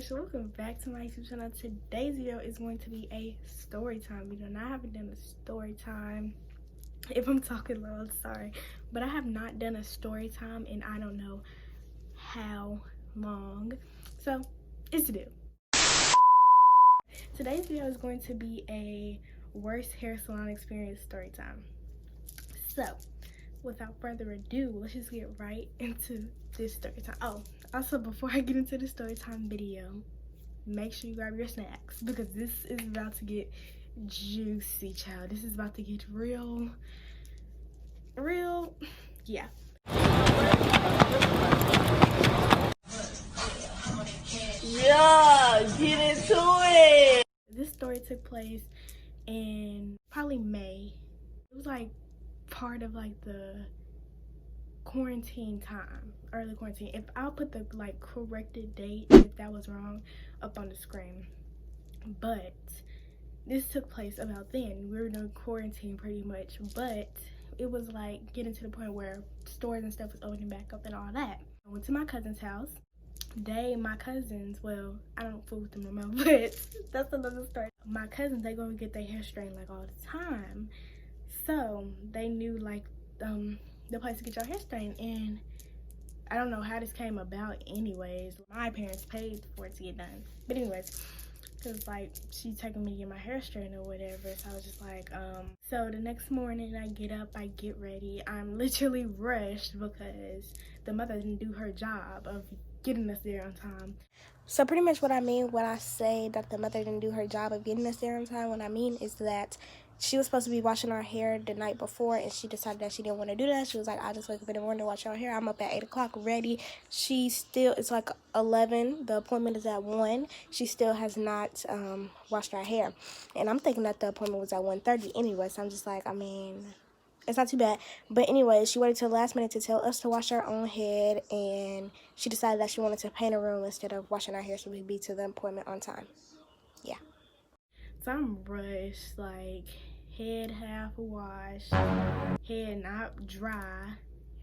gosh, welcome back to my YouTube channel. Today's video is going to be a story time video, and I haven't done a story time. If I'm talking low, I'm sorry, but I have not done a story time in I don't know how long, so it's to do. Today's video is going to be a worst hair salon experience story time. So without further ado, let's just get right into this story time. Oh, also before I get into the story time video, make sure you grab your snacks because this is about to get juicy, child. This is about to get real, yeah. Yeah, get into it. This story took place in probably May. It was like part of like the quarantine time, early quarantine. If I'll put the like corrected date if that was wrong up on the screen, but this took place about then. We were in quarantine pretty much, but it was like getting to the point where stores and stuff was opening back up and all that. I went to my cousin's house. My cousins, well, I don't fool with them no more, but that's another story. My cousins, they go and get their hair straightened like all the time, so they knew like the place to get your hair straightened. And I don't know how this came about anyways. My parents paid for it to get done, but anyways, because like she taking me to get my hair straightened or whatever, so I was just like so the next morning I get up, I get ready, I'm literally rushed because the mother didn't do her job of getting us there on time. So pretty much what I mean when I say that the mother didn't do her job of getting us there on time, what I mean is that she was supposed to be washing our hair the night before, and she decided that she didn't want to do that. She was like, I just wake up in the morning to wash our hair. I'm up at 8 o'clock ready. It's like 11. The appointment is at 1. She still has not washed our hair. And I'm thinking that the appointment was at 1:30 anyway, so I'm just like, I mean, it's not too bad. But anyway, she waited till the last minute to tell us to wash our own head, and she decided that she wanted to paint a room instead of washing our hair so we'd be to the appointment on time. Yeah. So I'm rushed, like head half washed, head not dry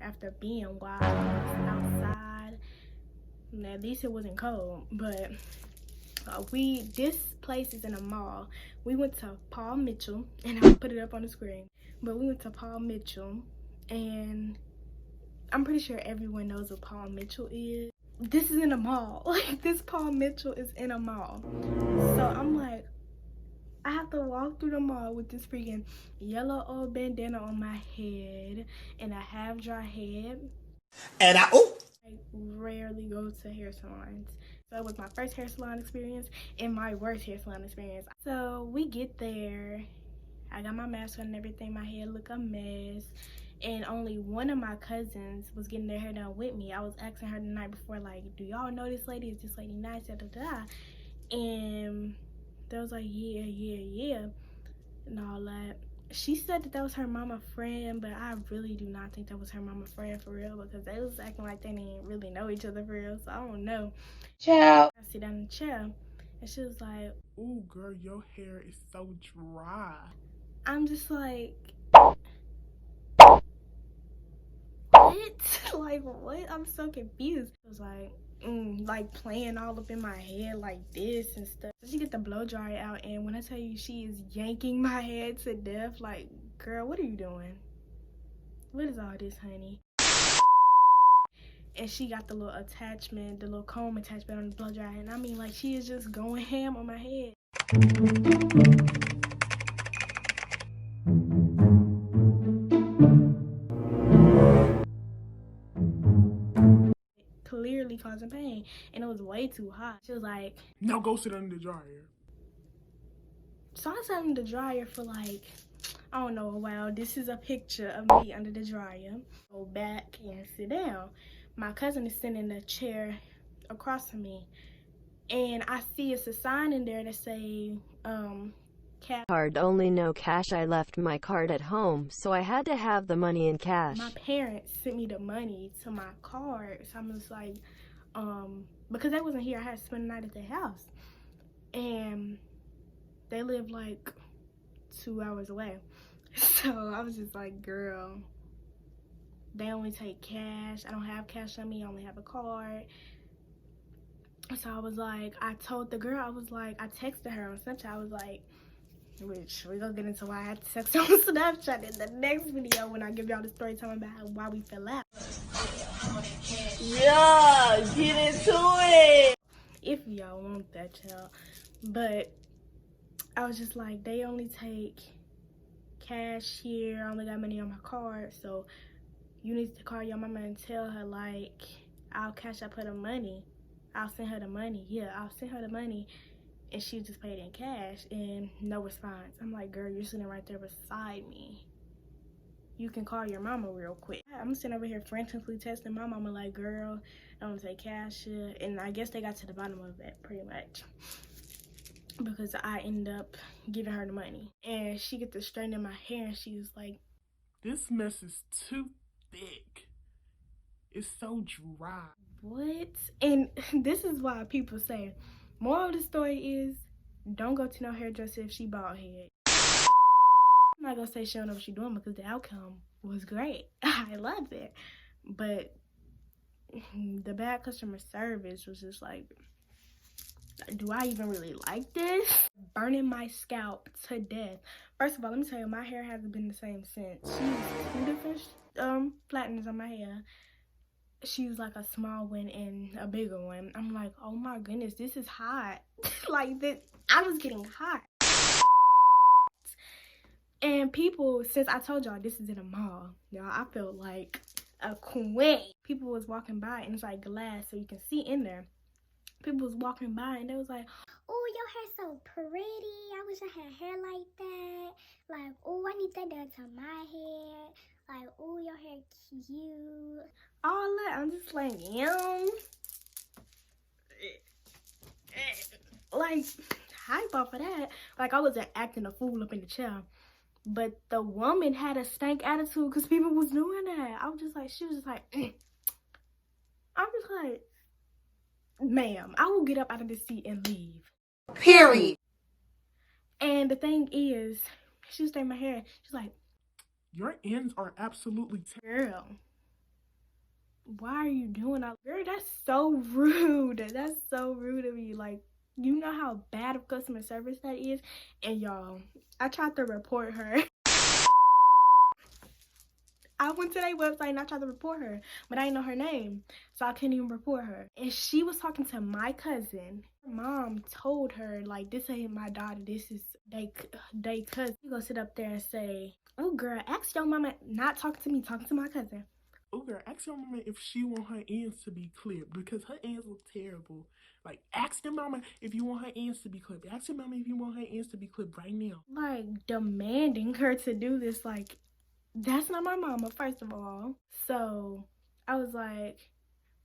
after being washed outside. Now, at least it wasn't cold, but this place is in a mall. We went to Paul Mitchell, and I'll put it up on the screen. But we went to Paul Mitchell, and I'm pretty sure everyone knows what Paul Mitchell is. This is in a mall. Like, this Paul Mitchell is in a mall. So I'm like, I have to walk through the mall with this freaking yellow old bandana on my head and a half dry head. And I rarely go to hair salons. So it was my first hair salon experience and my worst hair salon experience. So we get there. I got my mask on and everything. My hair look a mess. And only one of my cousins was getting their hair done with me. I was asking her the night before, like, do y'all know this lady? Is this lady nice? Da, da, da. And they was like, yeah, and all that. She said that was her mama friend, but I really do not think that was her mama friend for real, because they was acting like they didn't really know each other for real, so I don't know. Ciao. I sit down in the chair, and she was like, ooh, girl, your hair is so dry. I'm just like, what? Like, what? I'm so confused. I was like playing all up in my head like this and stuff. So she get the blow dryer out, and when I tell you she is yanking my head to death, like, girl, what are you doing? What is all this, honey? And she got the little attachment, the little comb attachment on the blow dryer, and I mean, like, she is just going ham on my head. Clearly causing pain, and it was way too hot. She was like, now go sit under the dryer. So I sat under the dryer for like, I don't know, a while. This is a picture of me under the dryer. Go back and sit down. My cousin is sitting in the chair across from me, and I see it's a sign in there that say cash card only, no cash. I left my card at home, so I had to have the money in cash. My parents sent me the money to my card, so I'm just like, because they wasn't here, I had to spend the night at their house, and they live like 2 hours away. So I was just like, girl, they only take cash. I don't have cash on me. I only have a card. So I was like, I told the girl, I was like, I texted her on Snapchat. I was like, which we're gonna get into why I had to text her on Snapchat in the next video when I give y'all the story time about why we fell out. Yeah, get into it. If y'all want that, child. But I was just like, they only take cash here. I only got money on my card, so you need to call your mama and tell her, like, I'll cash up her the money. I'll send her the money. Yeah, I'll send her the money. And she just paid in cash and no response. I'm like, girl, you're sitting right there beside me. You can call your mama real quick. I'm sitting over here frantically texting my mama like, girl, don't take cash. And I guess they got to the bottom of it pretty much, because I end up giving her the money. And she get to straightening my hair and she was like, This mess is too thick. It's so dry. what? And this is why people say, moral of the story is, don't go to no hairdresser if she bald head. I'm not gonna say she don't know what she's doing, because the outcome was great. I loved it. But the bad customer service was just like, do I even really like this? Burning my scalp to death. First of all, let me tell you, my hair hasn't been the same since. She used 2 different flatteners on my hair. She used like a small one and a bigger one. I'm like, oh my goodness, this is hot. Like this, I was getting hot. And people, since I told y'all this is in a mall, y'all, I felt like a queen. People was walking by and it's like glass so you can see in there. People was walking by and they was like, oh, your hair's so pretty. I wish I had hair like that. Like, oh, I need that done to my hair. Like, oh, your hair cute. all that. I'm just like, like, hype off of that. Like, I wasn't acting a fool up in the chair. But the woman had a stank attitude because people was doing that. I was just like, she was just like, I'm just like, ma'am, I will get up out of this seat and leave. Period. And the thing is, she was doing my hair. She's like, Your ends are absolutely girl, why are you doing that? Girl, that's so rude. That's so rude of me. Like, you know how bad of customer service that is? And y'all, I tried to report her. I went to their website and I tried to report her, but I didn't know her name, so I couldn't even report her. And she was talking to my cousin. Her mom told her, like, this ain't my daughter, this is they cousin. You go sit up there and say, oh girl, ask your mama, not talking to me, talking to my cousin. Oh girl, ask your mama if she want her ends to be clipped, because her ends look terrible. Like, ask your mama if you want her ends to be clipped. Ask your mama if you want her ends to be clipped right now. Like, demanding her to do this, like, that's not my mama, first of all. So I was like,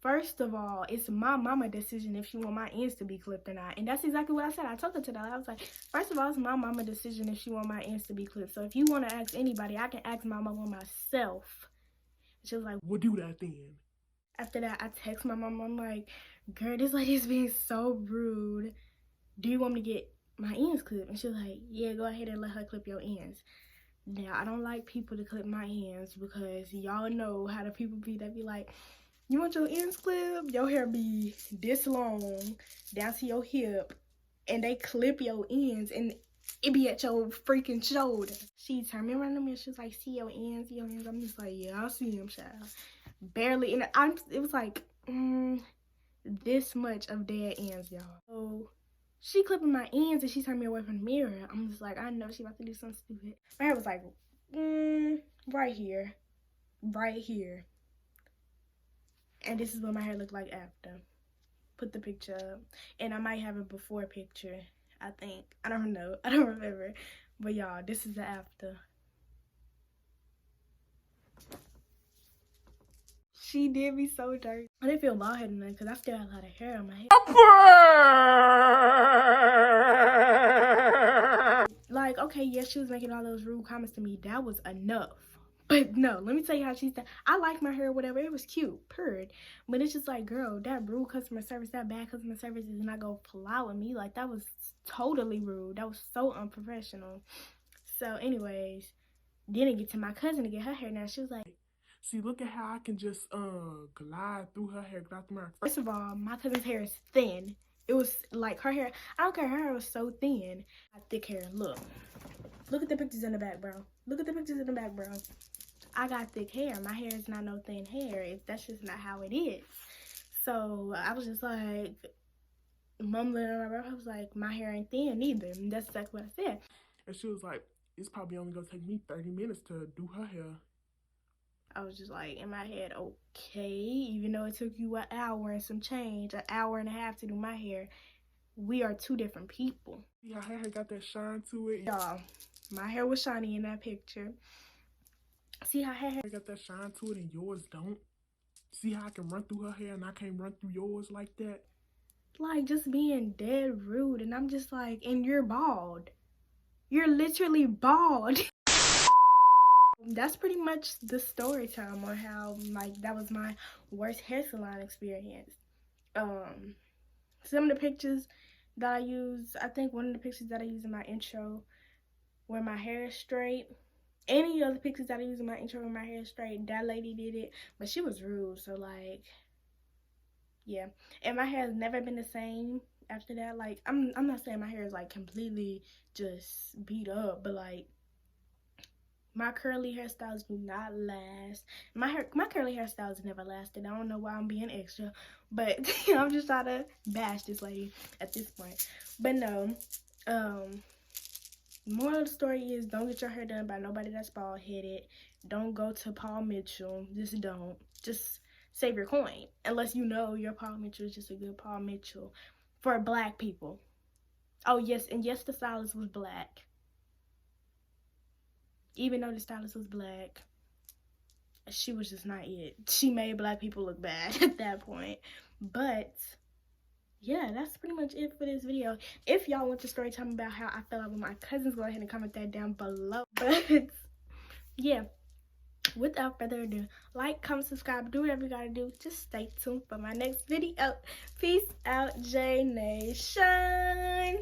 first of all, it's my mama decision if she want my ends to be clipped or not. And that's exactly what I said. I told her to that. I was like, first of all, it's my mama decision if she want my ends to be clipped. So if you want to ask anybody, I can ask my mama myself. She was like, we'll do that then. After that, I text my mama. I'm like, girl, this lady's being so rude. Do you want me to get my ends clipped? And she was like, yeah, go ahead and let her clip your ends. Now, I don't like people to clip my ends because y'all know how the people be that be like, you want your ends clipped? Your hair be this long down to your hip and they clip your ends and it be at your freaking shoulder. She turned me around to me and she was like, see your ends, see your ends. I'm just like, yeah, I see them, child. Barely. And it was like, this much of dead ends, y'all. So she clipping my ends and she turned me away from the mirror. I'm just like, I know she about to do something stupid. My hair was like, right here. Right here. And this is what my hair looked like after. Put the picture up. And I might have a before picture, I think. I don't know. I don't remember. But y'all, this is the after. She did me so dirty. I didn't feel bald headed because I still had a lot of hair on my head. Like, okay, yes, she was making all those rude comments to me. That was enough. But no, let me tell you how she said, I like my hair, whatever. It was cute, purred. But it's just like, girl, that rude customer service, that bad customer service is not going to fly with me. Like, that was totally rude. That was so unprofessional. So, anyways, didn't get to my cousin to get her hair now. She was like, See, look at how I can just glide through her hair, glide through my hair. First of all, my cousin's hair is thin. It was like her hair, I don't care, her hair was so thin. Thick hair, look at the pictures in the back, bro. Look at the pictures in the back, bro. I got thick hair. My hair is not no thin hair. That's just not how it is. So I was just like mumbling on my breath. I was like, my hair ain't thin either. And that's exactly what I said. And she was like, it's probably only gonna take me 30 minutes to do her hair. I was just like, in my head, okay, even though it took you an hour and some change, an hour and a half to do my hair, we are two different people. See how her hair got that shine to it? Y'all, my hair was shiny in that picture. See how her hair got that shine to it and yours don't? See how I can run through her hair and I can't run through yours like that? Like, just being dead rude. And I'm just like, and you're bald. You're literally bald. That's pretty much the story time on how, like, that was my worst hair salon experience. Some of the pictures that I use, I think one of the pictures that I use in my intro where my hair is straight. Any other pictures that I use in my intro where my hair is straight, that lady did it, but she was rude. So, like, yeah. And my hair has never been the same after that. Like, I'm not saying my hair is, like, completely just beat up, but, like, my curly hairstyles do not last. My curly hairstyles never lasted. I don't know why I'm being extra, but I'm just trying to bash this lady at this point. But no, moral of the story is, don't get your hair done by nobody that's bald-headed. Don't go to Paul Mitchell. Just don't. Just save your coin. Unless you know your Paul Mitchell is just a good Paul Mitchell for black people. Oh, yes, and yes, the stylist was black. Even though the stylist was black, she was just not it. She made black people look bad at that point. But yeah, that's pretty much it for this video. If y'all want the story time about how I fell out with my cousins, go ahead and comment that down below. But yeah, without further ado, like, comment, subscribe, do whatever you gotta do. Just stay tuned for my next video. Peace out, J Nation.